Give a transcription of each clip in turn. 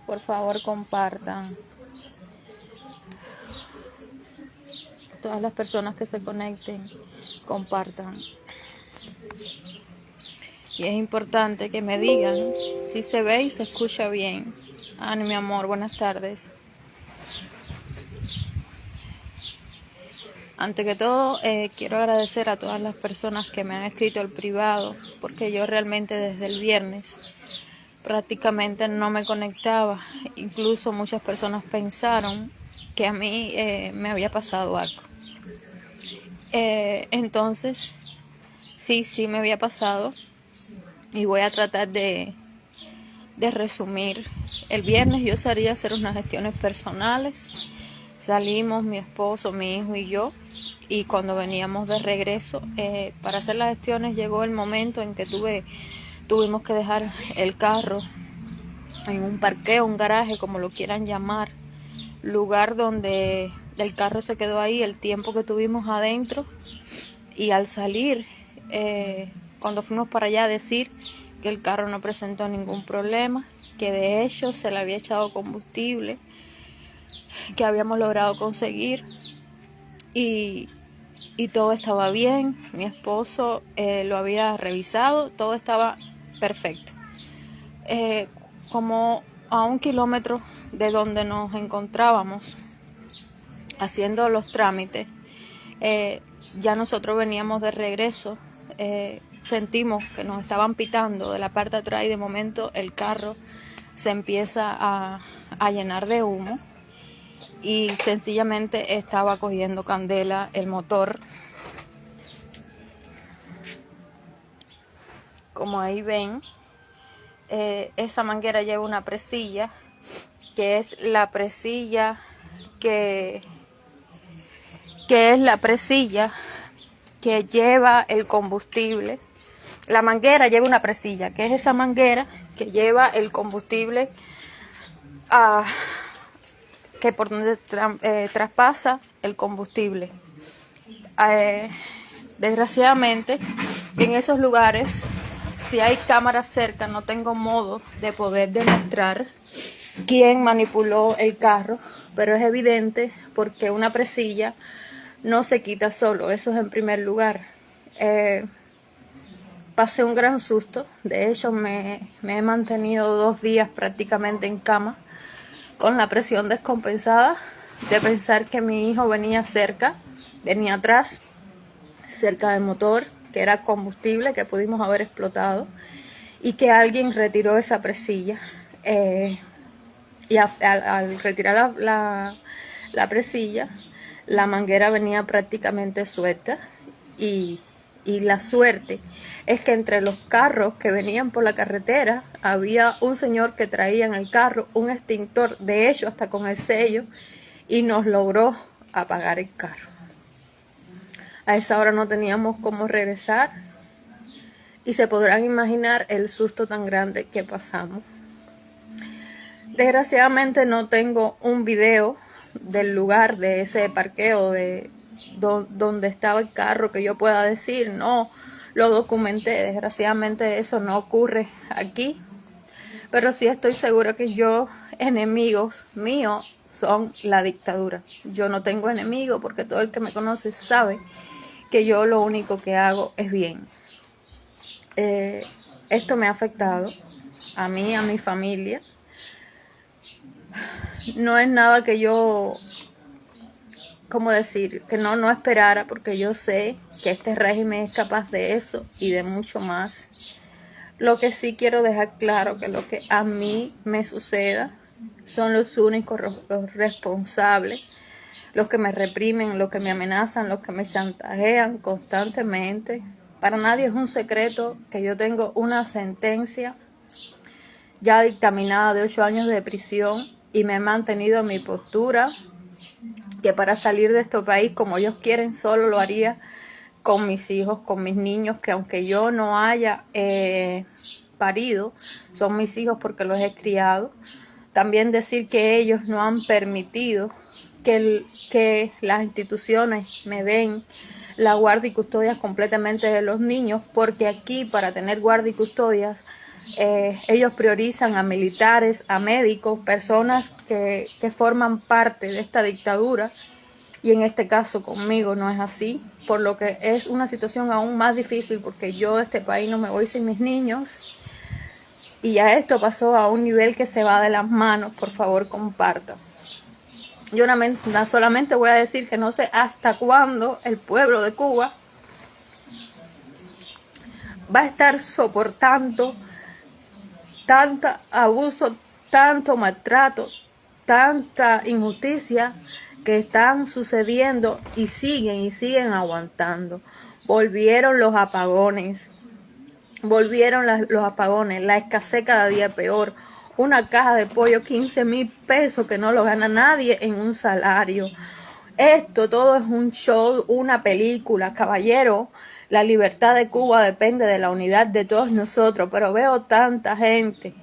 Por favor, compartan. Todas las personas que se conecten, compartan. Y es importante que me digan si se ve y se escucha bien. Ani, mi amor, buenas tardes. Ante que todo, quiero agradecer a todas las personas que me han escrito al privado, porque yo realmente desde el viernes prácticamente no me conectaba. Incluso muchas personas pensaron que a mí me había pasado algo. Entonces, sí me había pasado y voy a tratar de resumir. El viernes yo salí a hacer unas gestiones personales. Salimos mi esposo, mi hijo y yo, y cuando veníamos de regreso para hacer las gestiones llegó el momento en que tuvimos que dejar el carro en un parqueo, un garaje, como lo quieran llamar, lugar donde el carro se quedó ahí el tiempo que tuvimos adentro. Y al salir, cuando fuimos para allá, decir que el carro no presentó ningún problema, que de hecho se le había echado combustible, que habíamos logrado conseguir y todo estaba bien. Mi esposo lo había revisado, todo estaba perfecto. Como a 1 kilómetro de donde nos encontrábamos haciendo los trámites, ya nosotros veníamos de regreso, sentimos que nos estaban pitando de la parte de atrás y de momento el carro se empieza a llenar de humo y sencillamente estaba cogiendo candela el motor. Como ahí ven, esa manguera lleva una presilla, que es la presilla que es la presilla que lleva el combustible. La manguera lleva una presilla, que es esa manguera que lleva el combustible que por donde traspasa el combustible. Desgraciadamente, en esos lugares, si hay cámaras cerca, no tengo modo de poder demostrar quién manipuló el carro, pero es evidente porque una presilla no se quita solo, eso es en primer lugar. Pasé un gran susto, de hecho me he mantenido 2 días prácticamente en cama, con la presión descompensada de pensar que mi hijo venía atrás, cerca del motor, que era combustible que pudimos haber explotado, y que alguien retiró esa presilla. Y al retirar la presilla, la manguera venía prácticamente suelta y la suerte es que entre los carros que venían por la carretera había un señor que traía en el carro un extintor, de hecho hasta con el sello, y nos logró apagar el carro. A esa hora no teníamos cómo regresar y se podrán imaginar el susto tan grande que pasamos. Desgraciadamente no tengo un video del lugar de ese parqueo donde estaba el carro que yo pueda decir, no, lo documenté. Desgraciadamente eso no ocurre aquí, pero sí estoy segura que enemigos míos son la dictadura. Yo no tengo enemigos porque todo el que me conoce sabe que yo lo único que hago es bien. Esto me ha afectado a mí, a mi familia. No es nada que yo, ¿cómo decir? Que no esperara, porque yo sé que este régimen es capaz de eso y de mucho más. Lo que sí quiero dejar claro que lo que a mí me suceda son los únicos los responsables, los que me reprimen, los que me amenazan, los que me chantajean constantemente. Para nadie es un secreto que yo tengo una sentencia ya dictaminada de 8 años de prisión y me he mantenido en mi postura, que para salir de este país como ellos quieren solo lo haría con mis hijos, con mis niños, que aunque yo no haya parido, son mis hijos porque los he criado. También decir que ellos no han permitido que las instituciones me den la guardia y custodia completamente de los niños, porque aquí para tener guardia y custodias Ellos priorizan a militares, a médicos, personas que forman parte de esta dictadura. Y en este caso conmigo no es así, por lo que es una situación aún más difícil, porque yo de este país no me voy sin mis niños. Y ya esto pasó a un nivel que se va de las manos. Por favor, compartan. Yo solamente voy a decir que no sé hasta cuándo el pueblo de Cuba va a estar soportando tanto abuso, tanto maltrato, tanta injusticia que están sucediendo y siguen aguantando. Volvieron los apagones, la escasez cada día peor. Una caja de pollo, 15,000 pesos, que no lo gana nadie en un salario. Esto todo es un show, una película, caballero. La libertad de Cuba depende de la unidad de todos nosotros, pero veo tanta gente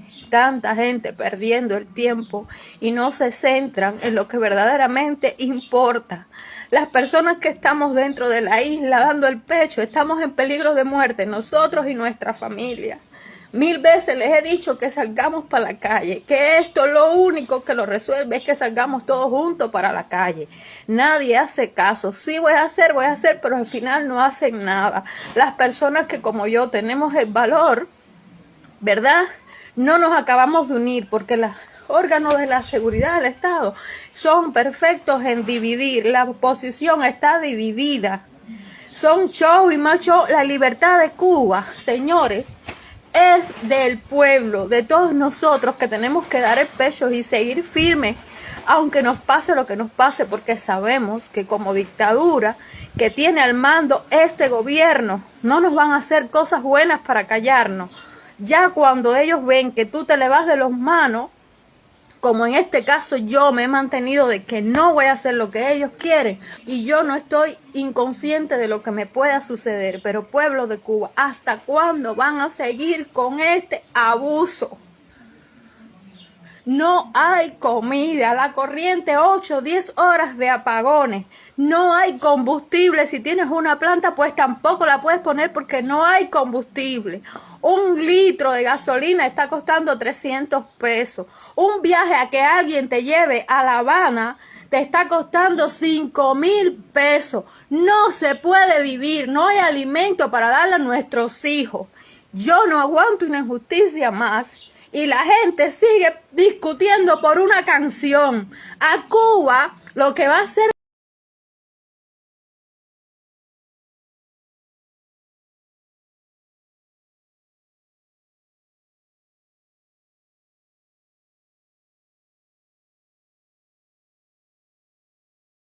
perdiendo el tiempo y no se centran en lo que verdaderamente importa. Las personas que estamos dentro de la isla dando el pecho, estamos en peligro de muerte, nosotros y nuestra familia. 1000 veces les he dicho que salgamos para la calle, que esto lo único que lo resuelve es que salgamos todos juntos para la calle. Nadie hace caso. Sí, voy a hacer, pero al final no hacen nada. Las personas que como yo tenemos el valor, ¿verdad? No nos acabamos de unir, porque los órganos de la seguridad del Estado son perfectos en dividir. La oposición está dividida. Son show y más show. La libertad de Cuba, señores, es del pueblo, de todos nosotros, que tenemos que dar el pecho y seguir firmes, aunque nos pase lo que nos pase, porque sabemos que como dictadura que tiene al mando este gobierno, no nos van a hacer cosas buenas para callarnos. Ya cuando ellos ven que tú te le vas de las manos, como en este caso yo me he mantenido de que no voy a hacer lo que ellos quieren, y yo no estoy inconsciente de lo que me pueda suceder. Pero pueblo de Cuba, ¿hasta cuándo van a seguir con este abuso? No hay comida, la corriente 8, 10 horas de apagones, no hay combustible. Si tienes una planta, pues tampoco la puedes poner porque no hay combustible. 1 litro de gasolina está costando 300 pesos. Un viaje a que alguien te lleve a La Habana te está costando 5,000 pesos. No se puede vivir, no hay alimento para darle a nuestros hijos. Yo no aguanto una injusticia más. Y la gente sigue discutiendo por una canción. A Cuba lo que va a hacer